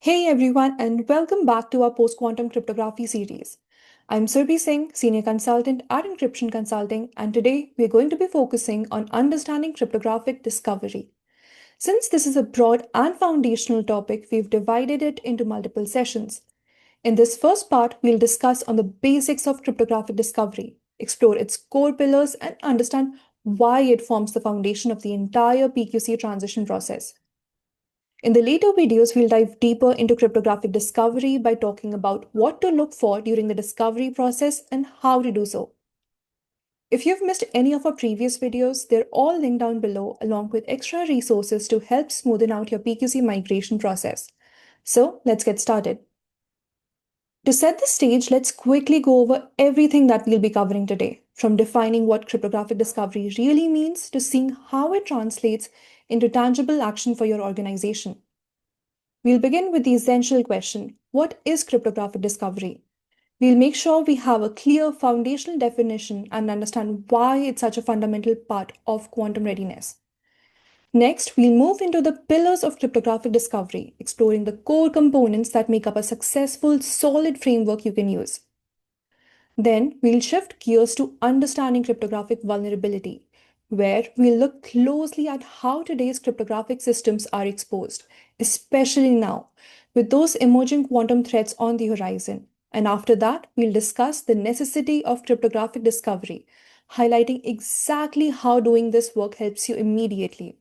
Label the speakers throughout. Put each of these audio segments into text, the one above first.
Speaker 1: Hey everyone, and welcome back to our post quantum cryptography series. I'm Surbhi Singh, Senior Consultant at Encryption Consulting, and today we're going to be focusing on understanding cryptographic discovery. Since this is a broad and foundational topic, we've divided it into multiple sessions. In this first part, we'll discuss on the basics of cryptographic discovery, explore its core pillars, and understand why it forms the foundation of the entire PQC transition process. In the later videos, we'll dive deeper into cryptographic discovery by talking about what to look for during the discovery process and how to do so. If you've missed any of our previous videos, they're all linked down below along with extra resources to help smoothen out your PQC migration process. So let's get started. To set the stage, let's quickly go over everything that we'll be covering today, from defining what cryptographic discovery really means to seeing how it translates into tangible action for your organization. We'll begin with the essential question: what is cryptographic discovery? We'll make sure we have a clear foundational definition and understand why it's such a fundamental part of quantum readiness. Next, we'll move into the pillars of cryptographic discovery, exploring the core components that make up a successful, solid framework you can use. Then, we'll shift gears to understanding cryptographic vulnerability, where we'll look closely at how today's cryptographic systems are exposed, especially now, with those emerging quantum threats on the horizon. And after that, we'll discuss the necessity of cryptographic discovery, highlighting exactly how doing this work helps you immediately.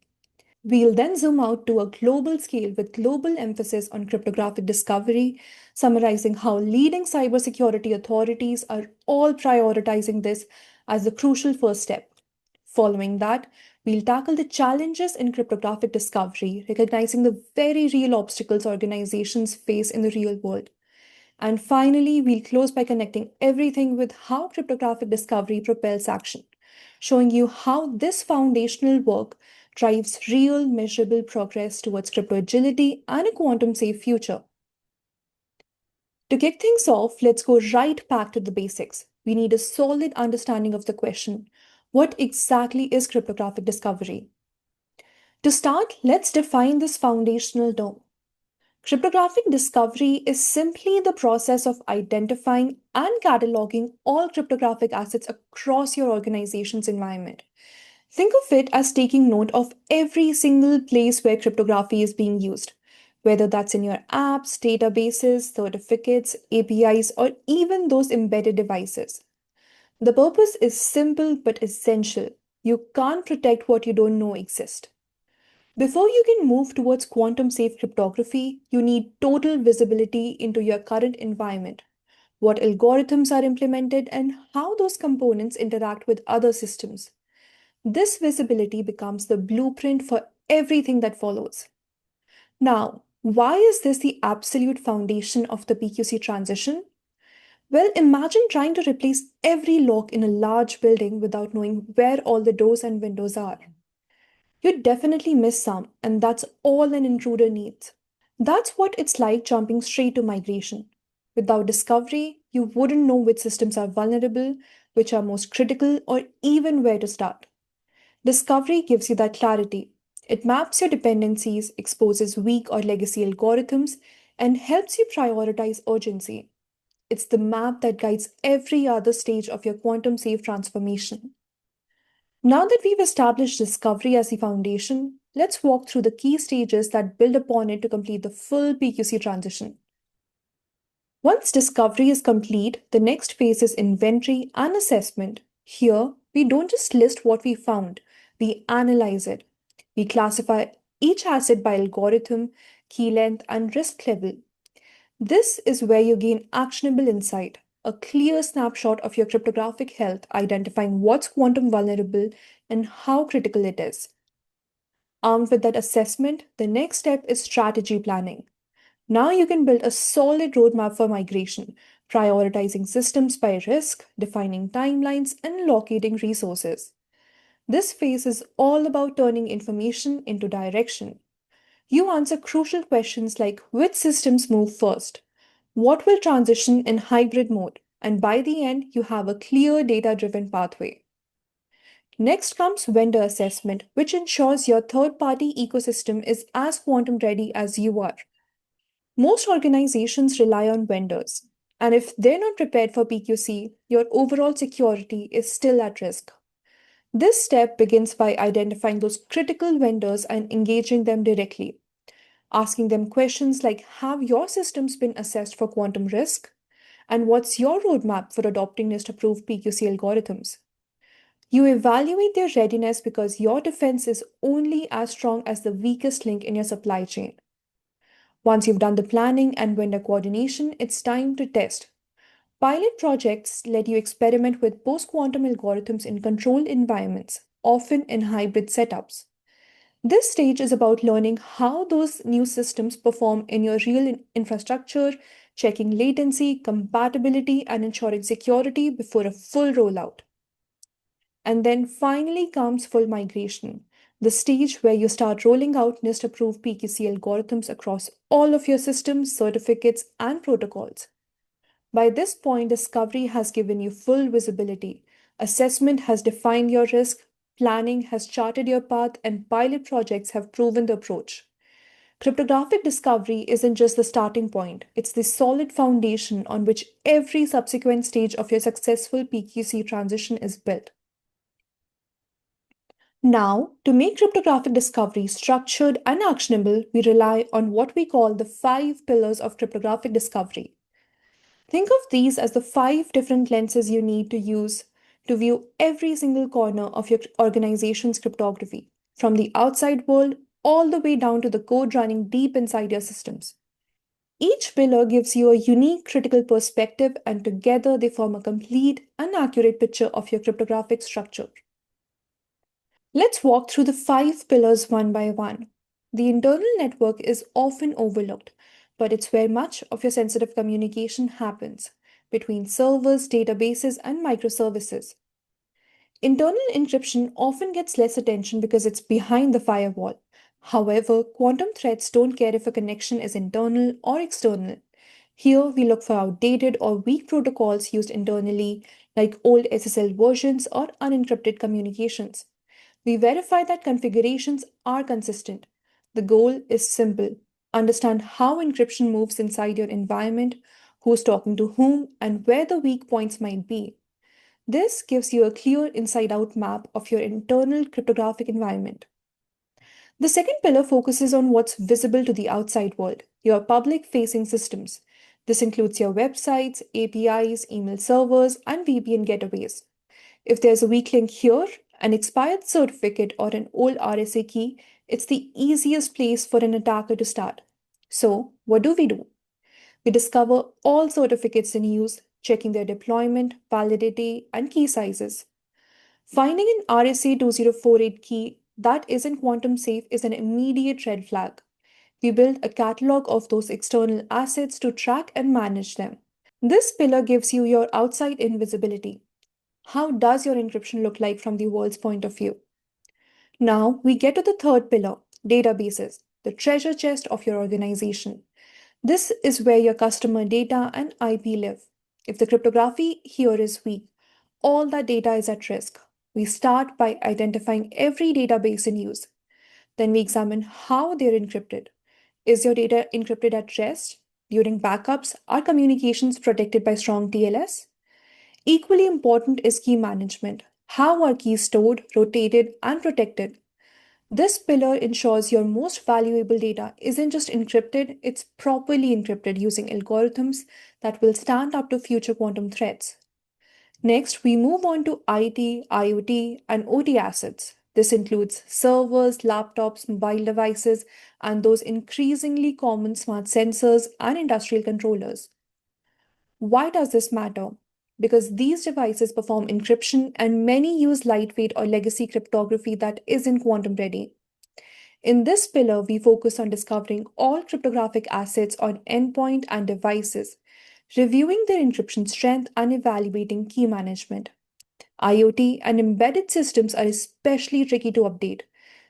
Speaker 1: We'll then zoom out to a global scale with global emphasis on cryptographic discovery, summarizing how leading cybersecurity authorities are all prioritizing this as the crucial first step. Following that, we'll tackle the challenges in cryptographic discovery, recognizing the very real obstacles organizations face in the real world. And finally, we'll close by connecting everything with how cryptographic discovery propels action, showing you how this foundational work drives real, measurable progress towards crypto agility and a quantum safe future. To kick things off, let's go right back to the basics. We need a solid understanding of the question: what exactly is cryptographic discovery? To start, let's define this foundational term. Cryptographic discovery is simply the process of identifying and cataloging all cryptographic assets across your organization's environment. Think of it as taking note of every single place where cryptography is being used, whether that's in your apps, databases, certificates, APIs, or even those embedded devices. The purpose is simple but essential. You can't protect what you don't know exists. Before you can move towards quantum safe cryptography, you need total visibility into your current environment, what algorithms are implemented, and how those components interact with other systems. This visibility becomes the blueprint for everything that follows. Now, why is this the absolute foundation of the PQC transition? Well, imagine trying to replace every lock in a large building without knowing where all the doors and windows are. You'd definitely miss some, and that's all an intruder needs. That's what it's like jumping straight to migration. Without discovery, you wouldn't know which systems are vulnerable, which are most critical, or even where to start. Discovery gives you that clarity. It maps your dependencies, exposes weak or legacy algorithms, and helps you prioritize urgency. It's the map that guides every other stage of your quantum safe transformation. Now that we've established discovery as the foundation, let's walk through the key stages that build upon it to complete the full PQC transition. Once discovery is complete, the next phase is inventory and assessment. Here, we don't just list what we found, we analyze it. We classify each asset by algorithm, key length, and risk level. This is where you gain actionable insight, a clear snapshot of your cryptographic health, identifying what's quantum vulnerable and how critical it is. Armed with that assessment, the next step is strategy planning. Now you can build a solid roadmap for migration, prioritizing systems by risk, defining timelines, and locating resources. This phase is all about turning information into direction. You answer crucial questions like which systems move first, what will transition in hybrid mode, and by the end, you have a clear data driven pathway. Next comes vendor assessment, which ensures your third party ecosystem is as quantum ready as you are. Most organizations rely on vendors, and if they're not prepared for PQC, your overall security is still at risk. This step begins by identifying those critical vendors and engaging them directly, asking them questions like: have your systems been assessed for quantum risk? And what's your roadmap for adopting NIST approved PQC algorithms? You evaluate their readiness because your defense is only as strong as the weakest link in your supply chain. Once you've done the planning and vendor coordination, it's time to test. Pilot projects let you experiment with post quantum algorithms in controlled environments, often in hybrid setups. This stage is about learning how those new systems perform in your real infrastructure, checking latency, compatibility, and ensuring security before a full rollout. And then finally comes full migration, the stage where you start rolling out NIST approved PQC algorithms across all of your systems, certificates, and protocols. By this point, discovery has given you full visibility. Assessment has defined your risk, planning has charted your path, and pilot projects have proven the approach. Cryptographic discovery isn't just the starting point, it's the solid foundation on which every subsequent stage of your successful PQC transition is built. Now, to make cryptographic discovery structured and actionable, we rely on what we call the 5 pillars of cryptographic discovery. Think of these as the 5 different lenses you need to use to view every single corner of your organization's cryptography, from the outside world all the way down to the code running deep inside your systems. Each pillar gives you a unique critical perspective, and together they form a complete and accurate picture of your cryptographic structure. Let's walk through the 5 pillars one by one. The internal network is often overlooked, but it's where much of your sensitive communication happens between servers, databases, and microservices. Internal encryption often gets less attention because it's behind the firewall. However, quantum threats don't care if a connection is internal or external. Here, we look for outdated or weak protocols used internally, like old SSL versions or unencrypted communications. We verify that configurations are consistent. The goal is simple: understand how encryption moves inside your environment, who's talking to whom, and where the weak points might be. This gives you a clear inside out map of your internal cryptographic environment. The second pillar focuses on what's visible to the outside world, your public facing systems. This includes your websites, APIs, email servers, and VPN gateways. If there's a weak link here, an expired certificate, or an old RSA key, it's the easiest place for an attacker to start. So, what do? We discover all certificates in use, checking their deployment, validity, and key sizes. Finding an RSA 2048 key that isn't quantum safe is an immediate red flag. We build a catalog of those external assets to track and manage them. This pillar gives you your outside invisibility. How does your encryption look like from the world's point of view? Now we get to the third pillar: databases, the treasure chest of your organization. This is where your customer data and IP live. If the cryptography here is weak, all that data is at risk. We start by identifying every database in use. Then we examine how they're encrypted. Is your data encrypted at rest? During backups, are communications protected by strong TLS? Equally important is key management. How are keys stored, rotated, and protected? This pillar ensures your most valuable data isn't just encrypted, it's properly encrypted using algorithms that will stand up to future quantum threats. Next, we move on to IT, IoT, and OT assets. This includes servers, laptops, mobile devices, and those increasingly common smart sensors and industrial controllers. Why does this matter? Because these devices perform encryption and many use lightweight or legacy cryptography that isn't quantum ready. In this pillar, we focus on discovering all cryptographic assets on endpoint and devices, reviewing their encryption strength, and evaluating key management. IoT and embedded systems are especially tricky to update,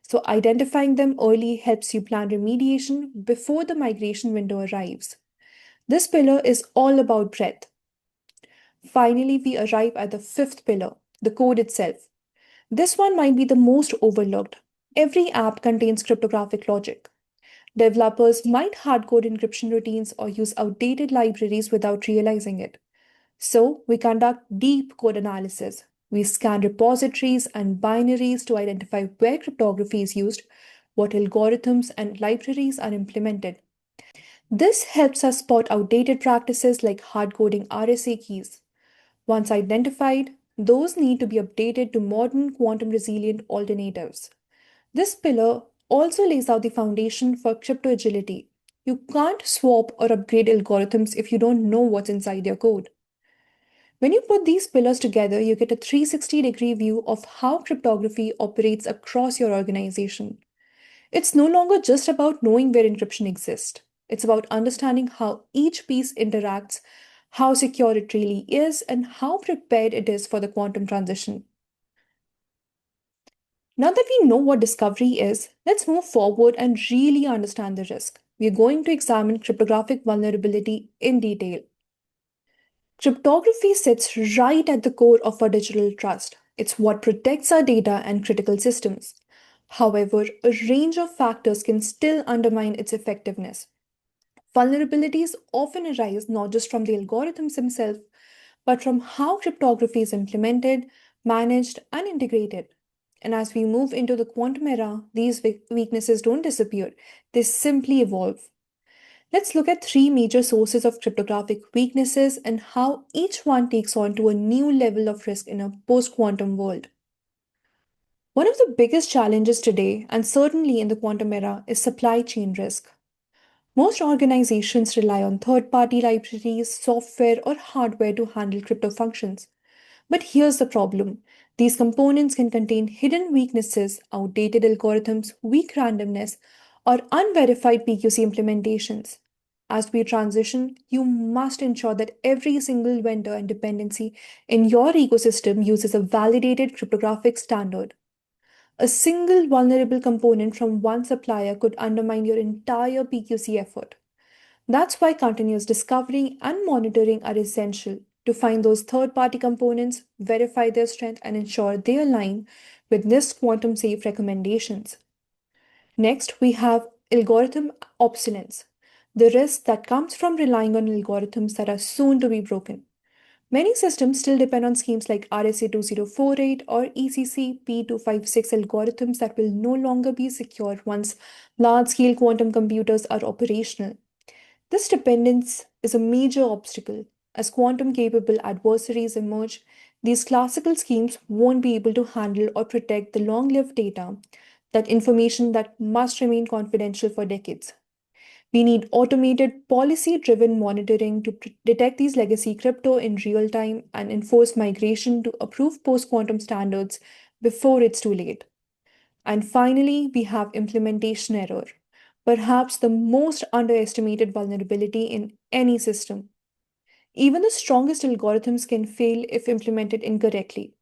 Speaker 1: so identifying them early helps you plan remediation before the migration window arrives. This pillar is all about breadth. Finally, we arrive at the fifth pillar: the code itself. This one might be the most overlooked. Every app contains cryptographic logic. Developers might hardcode encryption routines or use outdated libraries without realizing it. So, we conduct deep code analysis. We scan repositories and binaries to identify where cryptography is used, what algorithms and libraries are implemented. This helps us spot outdated practices like hardcoding RSA keys. Once identified, those need to be updated to modern quantum resilient alternatives. This pillar also lays out the foundation for crypto agility. You can't swap or upgrade algorithms if you don't know what's inside your code. When you put these pillars together, you get a 360-degree view of how cryptography operates across your organization. It's no longer just about knowing where encryption exists. It's about understanding how each piece interacts, how secure it really is, and how prepared it is for the quantum transition. Now that we know what discovery is, let's move forward and really understand the risk. We're going to examine cryptographic vulnerability in detail. Cryptography sits right at the core of our digital trust. It's what protects our data and critical systems. However, a range of factors can still undermine its effectiveness. Vulnerabilities often arise not just from the algorithms themselves, but from how cryptography is implemented, managed, and integrated. And as we move into the quantum era, these weaknesses don't disappear, they simply evolve. Let's look at three major sources of cryptographic weaknesses and how each one takes on to a new level of risk in a post quantum world. One of the biggest challenges today, and certainly in the quantum era, is supply chain risk. Most organizations rely on third party libraries, software, or hardware to handle crypto functions. But here's the problem: these components can contain hidden weaknesses, outdated algorithms, weak randomness, or unverified PQC implementations. As we transition, you must ensure that every single vendor and dependency in your ecosystem uses a validated cryptographic standard. A single vulnerable component from one supplier could undermine your entire PQC effort. That's why continuous discovery and monitoring are essential to find those third party components, verify their strength, and ensure they align with NIST quantum safe recommendations. Next, we have algorithm obsolescence, the risk that comes from relying on algorithms that are soon to be broken. Many systems still depend on schemes like RSA 2048 or ECC P256 algorithms that will no longer be secure once large scale quantum computers are operational. This dependence is a major obstacle. As quantum capable adversaries emerge, these classical schemes won't be able to handle or protect the long lived data, that information that must remain confidential for decades. We need automated, policy driven monitoring to detect these legacy crypto in real time and enforce migration to approved post quantum standards before it's too late. And finally, we have implementation error, perhaps the most underestimated vulnerability in any system. Even the strongest algorithms can fail if implemented incorrectly.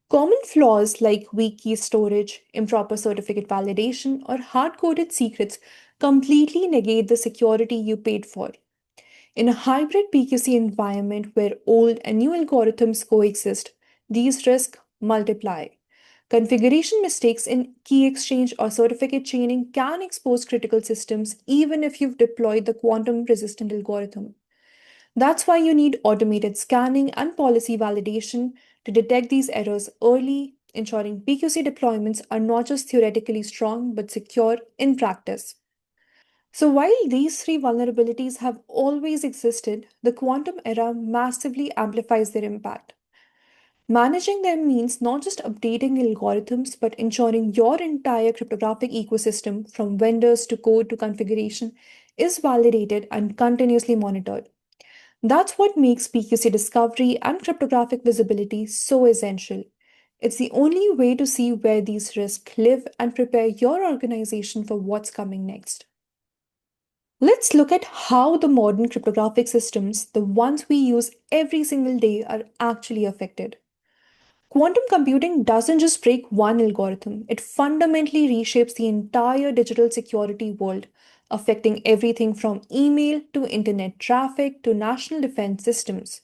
Speaker 1: Common flaws like weak key storage, improper certificate validation, or hard coded secrets completely negate the security you paid for. In a hybrid PQC environment where old and new algorithms coexist, these risks multiply. Configuration mistakes in key exchange or certificate chaining can expose critical systems even if you've deployed the quantum resistant algorithm. That's why you need automated scanning and policy validation to detect these errors early, ensuring PQC deployments are not just theoretically strong but secure in practice. So, while these three vulnerabilities have always existed, the quantum era massively amplifies their impact. Managing them means not just updating algorithms, but ensuring your entire cryptographic ecosystem, from vendors to code to configuration, is validated and continuously monitored. That's what makes PQC discovery and cryptographic visibility so essential. It's the only way to see where these risks live and prepare your organization for what's coming next. Let's look at how the modern cryptographic systems, the ones we use every single day, are actually affected. Quantum computing doesn't just break one algorithm, it fundamentally reshapes the entire digital security world, affecting everything from email to internet traffic to national defense systems.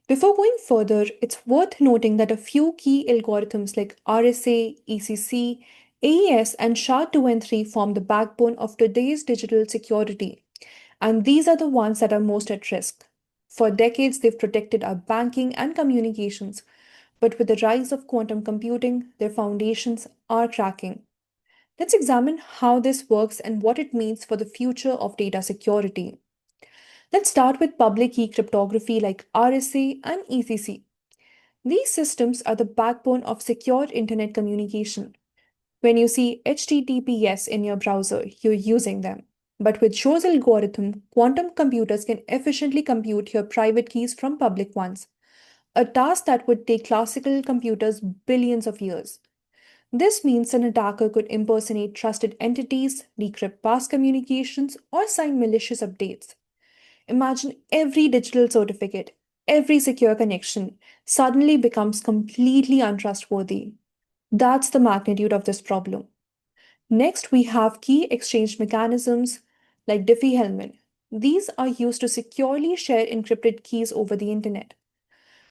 Speaker 1: Before going further, it's worth noting that a few key algorithms like RSA, ECC, AES and SHA-2 and 3 form the backbone of today's digital security, and these are the ones that are most at risk. For decades, they've protected our banking and communications, but with the rise of quantum computing, their foundations are cracking. Let's examine how this works and what it means for the future of data security. Let's start with public key cryptography like RSA and ECC. These systems are the backbone of secure internet communication. When you see HTTPS in your browser, you're using them. But with Shor's algorithm, quantum computers can efficiently compute your private keys from public ones, a task that would take classical computers billions of years. This means an attacker could impersonate trusted entities, decrypt past communications, or sign malicious updates. Imagine every digital certificate, every secure connection suddenly becomes completely untrustworthy. That's the magnitude of this problem. Next, we have key exchange mechanisms like Diffie-Hellman. These are used to securely share encrypted keys over the internet.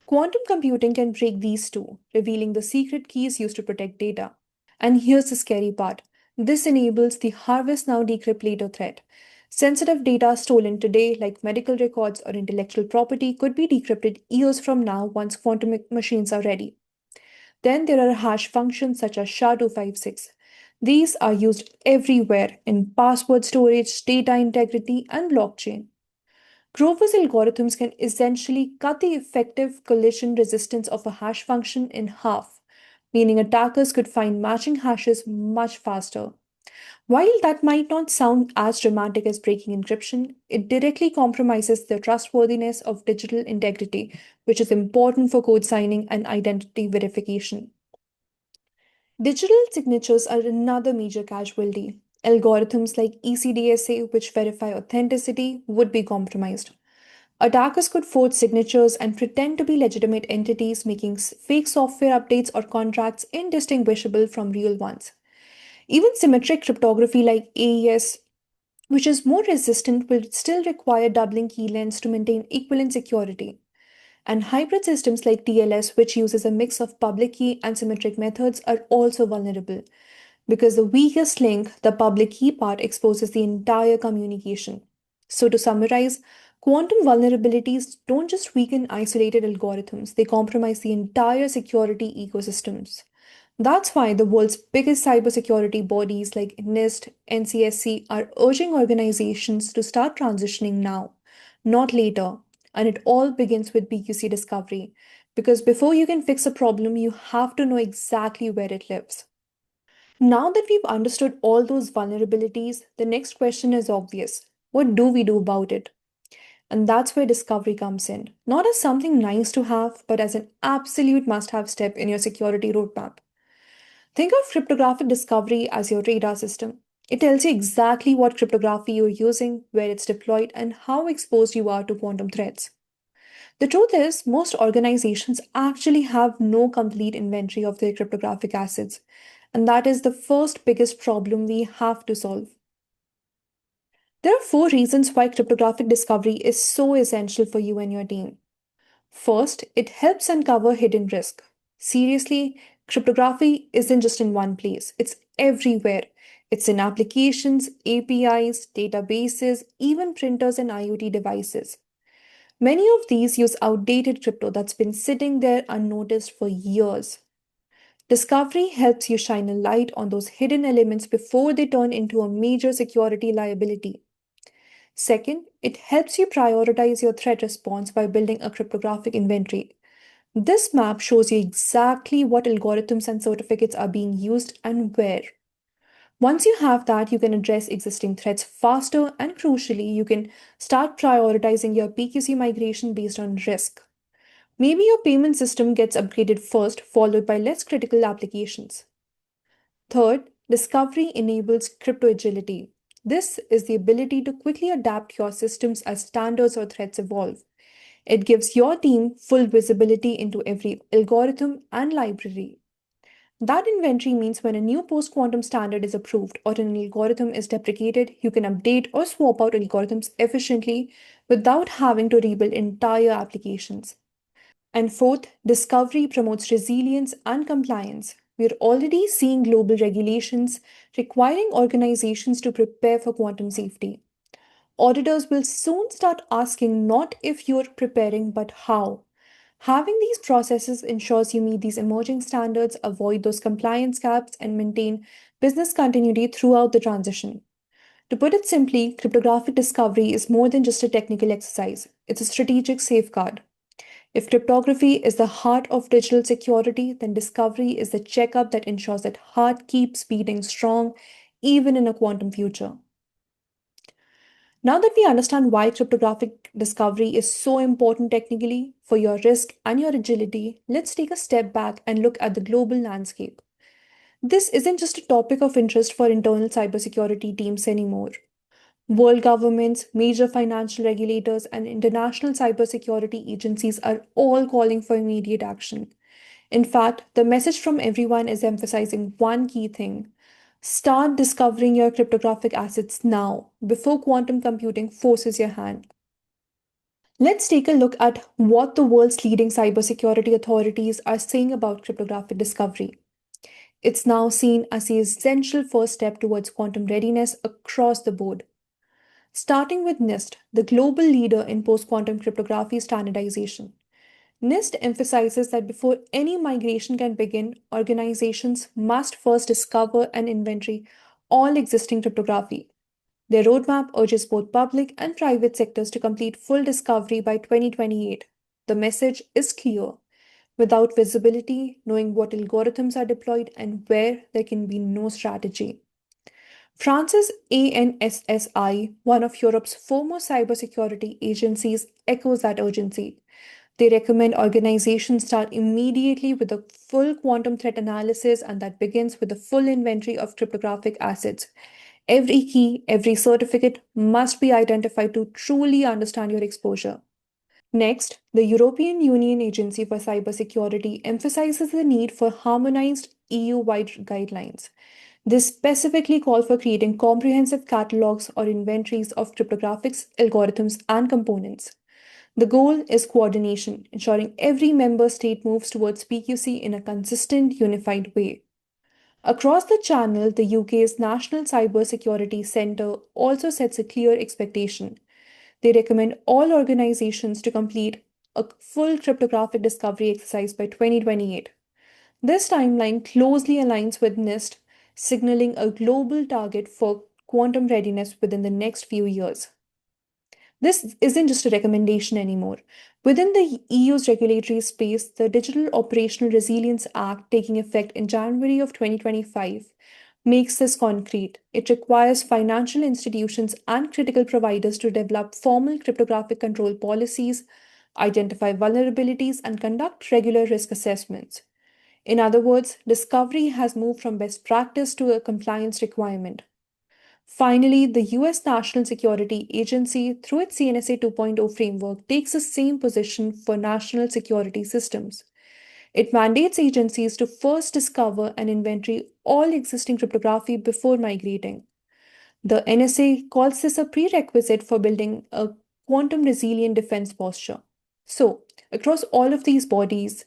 Speaker 1: Quantum computing can break these too, revealing the secret keys used to protect data. And here's the scary part. This enables the harvest now decrypt later threat. Sensitive data stolen today, like medical records or intellectual property, could be decrypted years from now once quantum machines are ready. Then there are hash functions such as SHA-256. These are used everywhere in password storage, data integrity, and blockchain. Grover's algorithms can essentially cut the effective collision resistance of a hash function in half, meaning attackers could find matching hashes much faster. While that might not sound as dramatic as breaking encryption, it directly compromises the trustworthiness of digital integrity, which is important for code signing and identity verification. Digital signatures are another major casualty. Algorithms like ECDSA, which verify authenticity, would be compromised. Attackers could forge signatures and pretend to be legitimate entities, making fake software updates or contracts indistinguishable from real ones. Even symmetric cryptography like AES, which is more resistant, will still require doubling key lengths to maintain equivalent security. And hybrid systems like TLS, which uses a mix of public key and symmetric methods, are also vulnerable because the weakest link, the public key part, exposes the entire communication. So, to summarize, quantum vulnerabilities don't just weaken isolated algorithms, they compromise the entire security ecosystems. That's why the world's biggest cybersecurity bodies like NIST, NCSC are urging organizations to start transitioning now, not later. And it all begins with PQC discovery. Because before you can fix a problem, you have to know exactly where it lives. Now that we've understood all those vulnerabilities, the next question is obvious. What do we do about it? And that's where discovery comes in. Not as something nice to have, but as an absolute must have step in your security roadmap. Think of cryptographic discovery as your radar system. It tells you exactly what cryptography you're using, where it's deployed, and how exposed you are to quantum threats. The truth is, most organizations actually have no complete inventory of their cryptographic assets, and that is the first biggest problem we have to solve. There are four reasons why cryptographic discovery is so essential for you and your team. First, it helps uncover hidden risk. Seriously, cryptography isn't just in one place, it's everywhere. It's in applications, APIs, databases, even printers and IoT devices. Many of these use outdated crypto that's been sitting there unnoticed for years. Discovery helps you shine a light on those hidden elements before they turn into a major security liability. Second, it helps you prioritize your threat response by building a cryptographic inventory. This map shows you exactly what algorithms and certificates are being used and where. Once you have that, you can address existing threats faster, and crucially, you can start prioritizing your PQC migration based on risk. Maybe your payment system gets upgraded first, followed by less critical applications. Third, discovery enables crypto agility. This is the ability to quickly adapt your systems as standards or threats evolve. It gives your team full visibility into every algorithm and library. That inventory means when a new post quantum standard is approved or an algorithm is deprecated, you can update or swap out algorithms efficiently without having to rebuild entire applications. And fourth, discovery promotes resilience and compliance. we're already seeing global regulations requiring organizations to prepare for quantum safety. Auditors will soon start asking not if you're preparing, but how. Having these processes ensures you meet these emerging standards, avoid those compliance gaps, and maintain business continuity throughout the transition. To put it simply, cryptographic discovery is more than just a technical exercise, it's a strategic safeguard. If cryptography is the heart of digital security, then discovery is the checkup that ensures that heart keeps beating strong even in a quantum future. Now that we understand why cryptographic discovery is so important technically for your risk and your agility, let's take a step back and look at the global landscape. This isn't just a topic of interest for internal cybersecurity teams anymore. World governments, major financial regulators, and international cybersecurity agencies are all calling for immediate action. In fact, the message from everyone is emphasizing one key thing: start discovering your cryptographic assets now, before quantum computing forces your hand. Let's take a look at what the world's leading cybersecurity authorities are saying about cryptographic discovery. It's now seen as the essential first step towards quantum readiness across the board. Starting with NIST, the global leader in post quantum cryptography standardization. NIST emphasizes that before any migration can begin, organizations must first discover and inventory all existing cryptography. Their roadmap urges both public and private sectors to complete full discovery by 2028. The message is clear. Without visibility, knowing what algorithms are deployed and where, there can be no strategy. France's ANSSI, one of Europe's foremost cybersecurity agencies, echoes that urgency. They recommend organizations start immediately with a full quantum threat analysis, and that begins with a full inventory of cryptographic assets. Every key, every certificate must be identified to truly understand your exposure. Next, the European Union Agency for Cybersecurity emphasizes the need for harmonized EU wide guidelines. They specifically call for creating comprehensive catalogs or inventories of cryptographic algorithms and components. The goal is coordination, ensuring every member state moves towards PQC in a consistent, unified way. Across the channel, the UK's National Cybersecurity Centre also sets a clear expectation. They recommend all organizations to complete a full cryptographic discovery exercise by 2028. This timeline closely aligns with NIST, signaling a global target for quantum readiness within the next few years. This isn't just a recommendation anymore. Within the EU's regulatory space, the Digital Operational Resilience Act, taking effect in January of 2025, makes this concrete. It requires financial institutions and critical providers to develop formal cryptographic control policies, identify vulnerabilities, and conduct regular risk assessments. In other words, discovery has moved from best practice to a compliance requirement. Finally, the US National Security Agency, through its CNSA 2.0 framework, takes the same position for national security systems. It mandates agencies to first discover and inventory all existing cryptography before migrating. The NSA calls this a prerequisite for building a quantum resilient defense posture. So, across all of these bodies,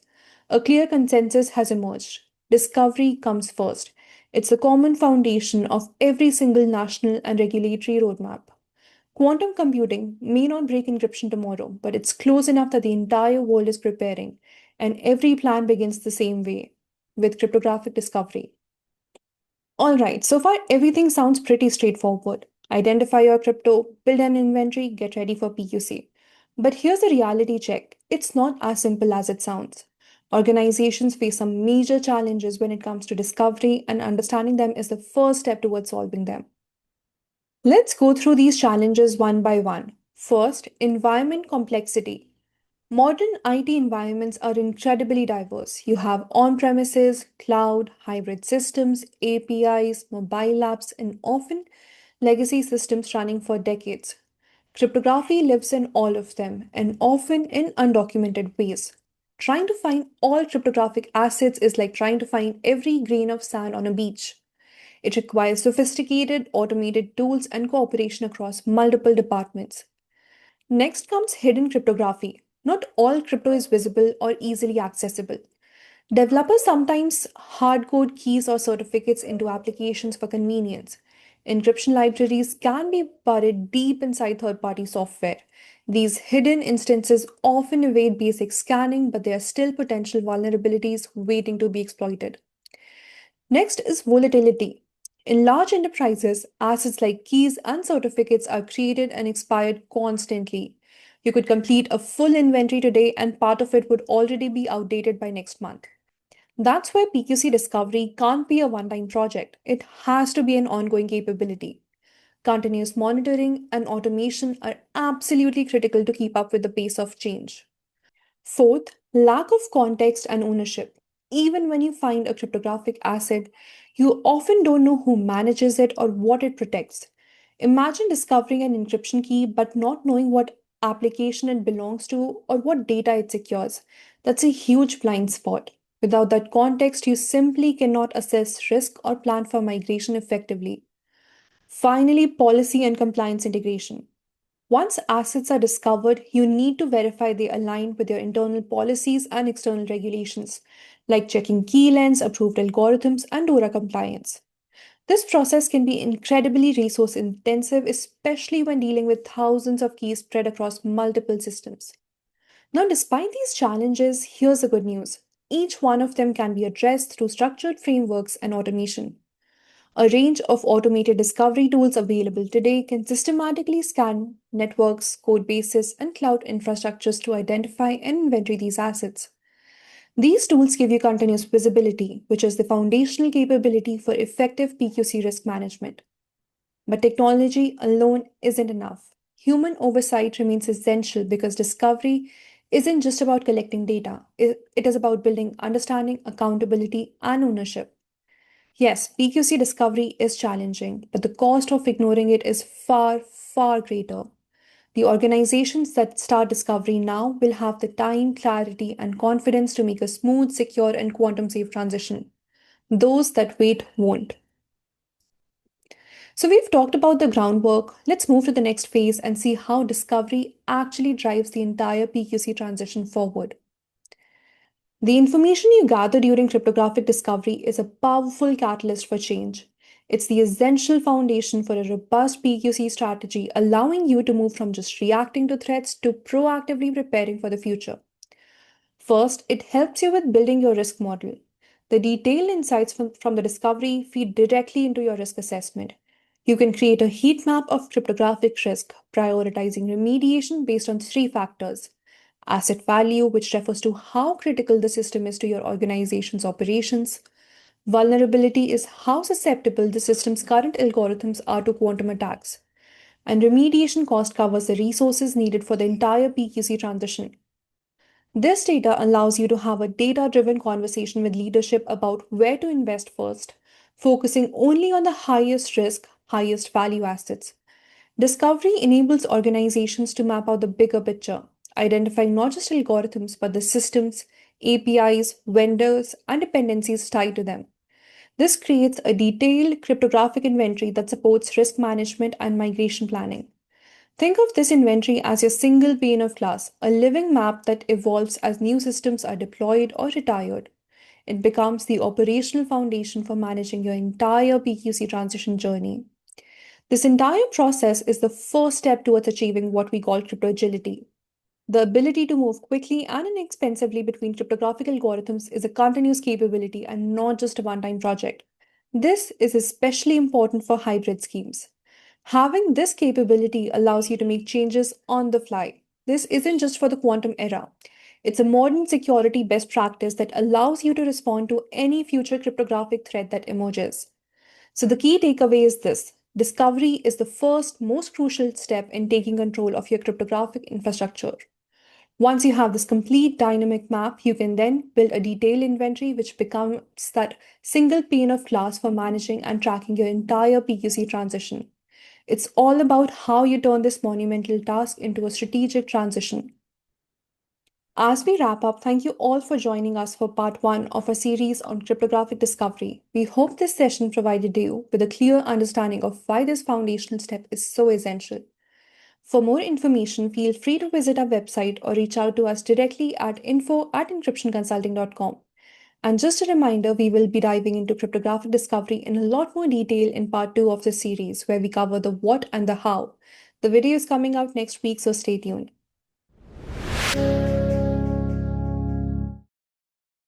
Speaker 1: a clear consensus has emerged. Discovery comes first. It's a common foundation of every single national and regulatory roadmap. Quantum computing may not break encryption tomorrow, but it's close enough that the entire world is preparing, and every plan begins the same way, with cryptographic discovery. All right, so far everything sounds pretty straightforward. Identify your crypto, build an inventory, get ready for PQC. But here's the reality check: it's not as simple as it sounds. Organizations face some major challenges when it comes to discovery, and understanding them is the first step towards solving them. Let's go through these challenges one by one. First, environment complexity. Modern IT environments are incredibly diverse. You have on premises, cloud, hybrid systems, APIs, mobile apps, and often legacy systems running for decades. Cryptography lives in all of them, and often in undocumented ways. Trying to find all cryptographic assets is like trying to find every grain of sand on a beach. It requires sophisticated, automated tools and cooperation across multiple departments. Next comes hidden cryptography. Not all crypto is visible or easily accessible. Developers sometimes hard code keys or certificates into applications for convenience. Encryption libraries can be buried deep inside third party software. These hidden instances often evade basic scanning, but they are still potential vulnerabilities waiting to be exploited. Next is volatility. In large enterprises, assets like keys and certificates are created and expired constantly. You could complete a full inventory today, and part of it would already be outdated by next month. That's why PQC discovery can't be a one time project. It has to be an ongoing capability. Continuous monitoring and automation are absolutely critical to keep up with the pace of change. Fourth, lack of context and ownership. Even when you find a cryptographic asset, you often don't know who manages it or what it protects. Imagine discovering an encryption key but not knowing what application it belongs to or what data it secures. That's a huge blind spot. Without that context, you simply cannot assess risk or plan for migration effectively. Finally, policy and compliance integration. Once assets are discovered, you need to verify they align with your internal policies and external regulations, like checking key lengths, approved algorithms, and DORA compliance. This process can be incredibly resource intensive, especially when dealing with thousands of keys spread across multiple systems. Now, despite these challenges, here's the good news. Each one of them can be addressed through structured frameworks and automation. A range of automated discovery tools available today can systematically scan networks, code bases, and cloud infrastructures to identify and inventory these assets. These tools give you continuous visibility, which is the foundational capability for effective PQC risk management. But technology alone isn't enough. Human oversight remains essential because discovery isn't just about collecting data, it is about building understanding, accountability, and ownership. Yes, PQC discovery is challenging, but the cost of ignoring it is far, far greater. The organizations that start discovery now will have the time, clarity, and confidence to make a smooth, secure, and quantum safe transition. Those that wait won't. So, we've talked about the groundwork. Let's move to the next phase and see how discovery actually drives the entire PQC transition forward. The information you gather during cryptographic discovery is a powerful catalyst for change. It's the essential foundation for a robust PQC strategy, allowing you to move from just reacting to threats to proactively preparing for the future. First, it helps you with building your risk model. The detailed insights from the discovery feed directly into your risk assessment. You can create a heat map of cryptographic risk, prioritizing remediation based on three factors: asset value, which refers to how critical the system is to your organization's operations; vulnerability is how susceptible the system's current algorithms are to quantum attacks; and remediation cost covers the resources needed for the entire PQC transition. This data allows you to have a data driven conversation with leadership about where to invest first, focusing only on the highest risk, highest value assets. Discovery enables organizations to map out the bigger picture, identifying not just algorithms but the systems, APIs, vendors, and dependencies tied to them. This creates a detailed cryptographic inventory that supports risk management and migration planning. Think of this inventory as your single pane of glass, a living map that evolves as new systems are deployed or retired. It becomes the operational foundation for managing your entire PQC transition journey. This entire process is the first step towards achieving what we call crypto agility. The ability to move quickly and inexpensively between cryptographic algorithms is a continuous capability and not just a one time project. This is especially important for hybrid schemes. Having this capability allows you to make changes on the fly. This isn't just for the quantum era. It's a modern security best practice that allows you to respond to any future cryptographic threat that emerges. So, the key takeaway is this: discovery is the first, most crucial step in taking control of your cryptographic infrastructure. Once you have this complete dynamic map, you can then build a detailed inventory which becomes that single pane of glass for managing and tracking your entire PQC transition. It's all about how you turn this monumental task into a strategic transition. As we wrap up, thank you all for joining us for part one of our series on cryptographic discovery. We hope this session provided you with a clear understanding of why this foundational step is so essential. For more information, feel free to visit our website or reach out to us directly at info@encryptionconsulting.com. And just a reminder, we will be diving into cryptographic discovery in a lot more detail in part 2 of this series, where we cover the what and the how. The video is coming out next week, so stay tuned.